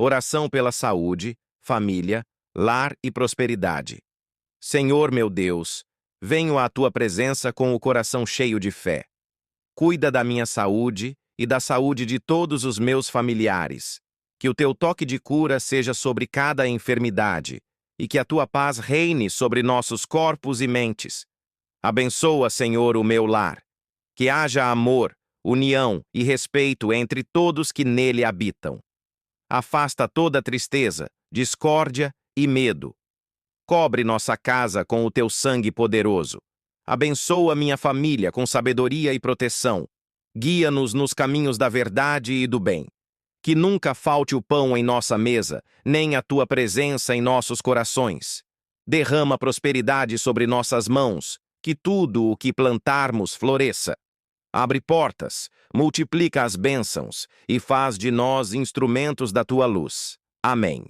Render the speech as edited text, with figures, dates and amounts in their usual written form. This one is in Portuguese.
Oração pela saúde, família, lar e prosperidade. Senhor meu Deus, venho à tua presença com o coração cheio de fé. Cuida da minha saúde e da saúde de todos os meus familiares. Que o teu toque de cura seja sobre cada enfermidade e que a tua paz reine sobre nossos corpos e mentes. Abençoa, Senhor, o meu lar. Que haja amor, união e respeito entre todos que nele habitam. Afasta toda tristeza, discórdia e medo. Cobre nossa casa com o teu sangue poderoso. Abençoa minha família com sabedoria e proteção. Guia-nos nos caminhos da verdade e do bem. Que nunca falte o pão em nossa mesa, nem a tua presença em nossos corações. Derrama prosperidade sobre nossas mãos, que tudo o que plantarmos floresça. Abre portas, multiplica as bênçãos e faz de nós instrumentos da tua luz. Amém.